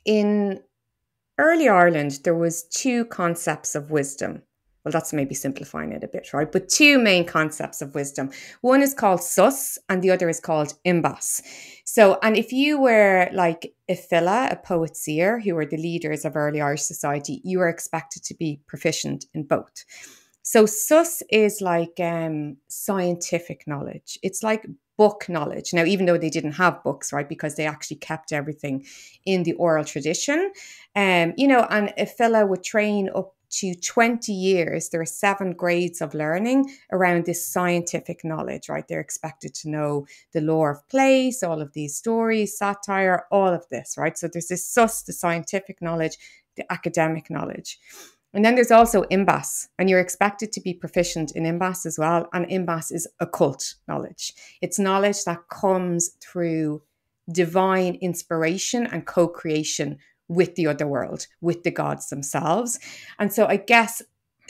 in early Ireland, there was two concepts of wisdom. Well, that's maybe simplifying it a bit, right? But two main concepts of wisdom. One is called sus and the other is called imbass. So, and if you were like a filla, a poet seer, who were the leaders of early Irish society, you were expected to be proficient in both. So sus is like scientific knowledge. It's like book knowledge. Now, even though they didn't have books, right, because they actually kept everything in the oral tradition, and a fella would train up to 20 years. There are 7 grades of learning around this scientific knowledge, right? They're expected to know the lore of place, all of these stories, satire, all of this, right? So there's this sus, the scientific knowledge, the academic knowledge. And then there's also imbass, and you're expected to be proficient in imbass as well. And imbass is occult knowledge. It's knowledge that comes through divine inspiration and co-creation with the other world, with the gods themselves. And so I guess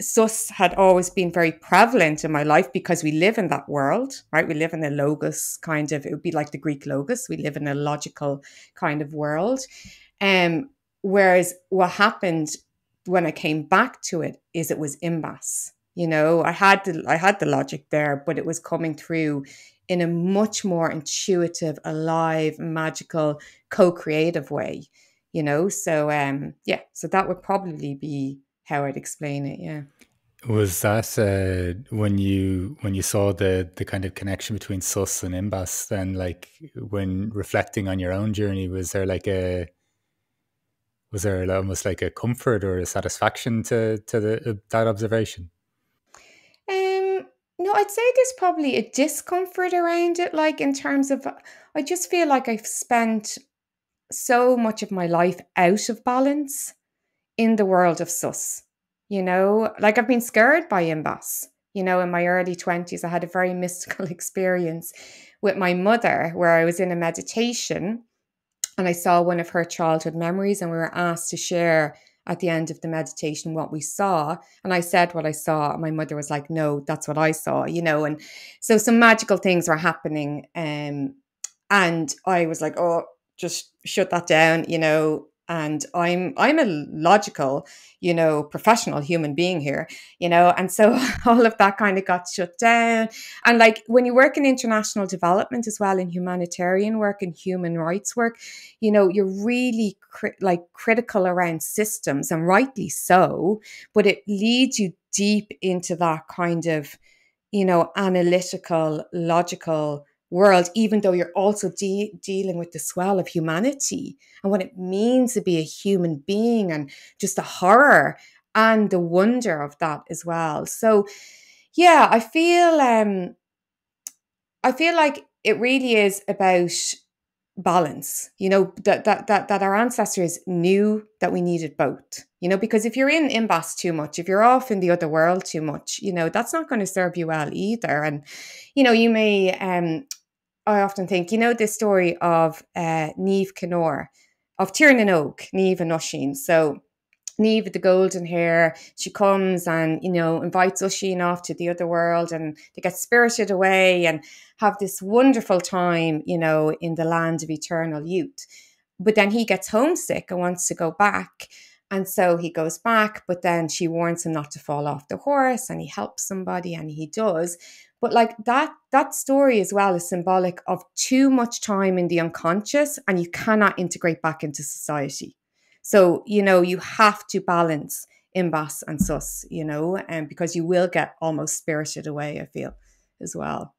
sus had always been very prevalent in my life because we live in that world, right? We live in a logos kind of, it would be like the Greek logos. We live in a logical kind of world. Whereas what happened when I came back to it is it was imbass. I had the logic there, but it was coming through in a much more intuitive, alive, magical, co-creative way. So that would probably be how I'd explain it. Yeah. Was that when you saw the kind of connection between sus and imbass? Then, like when reflecting on your own journey, was there almost like a comfort or a satisfaction to that observation? Um, no, I'd say there's probably a discomfort around it, like in terms of, I just feel like I've spent so much of my life out of balance in the world of sus. Like I've been scared by imbas. In my early 20s, I had a very mystical experience with my mother where I was in a meditation and I saw one of her childhood memories, and we were asked to share at the end of the meditation what we saw. And I said what I saw, and my mother was like, "No, that's what I saw." And so some magical things were happening. And I was like, "Oh, just shut that down." And I'm a logical, professional human being here. And so all of that kind of got shut down. And like when you work in international development as well, in humanitarian work and human rights work, you're really critical around systems, and rightly so, but it leads you deep into that kind of, analytical, logical world, even though you're also dealing with the swell of humanity and what it means to be a human being, and just the horror and the wonder of that as well. So yeah, I feel like it really is about balance, that our ancestors knew that we needed both, because if you're in imbas too much, if you're off in the other world too much, that's not going to serve you well either. And, you may, I often think, this story of Niamh Kenor, of Tiernan Oak, Niamh and Oisin. So Niamh with the golden hair, she comes and, invites Oisin off to the other world, and they get spirited away and have this wonderful time, in the land of eternal youth. But then he gets homesick and wants to go back. And so he goes back, but then she warns him not to fall off the horse, and he helps somebody, and he does. But like that story as well is symbolic of too much time in the unconscious, and you cannot integrate back into society. So, you have to balance imbas and sus, and because you will get almost spirited away, I feel, as well.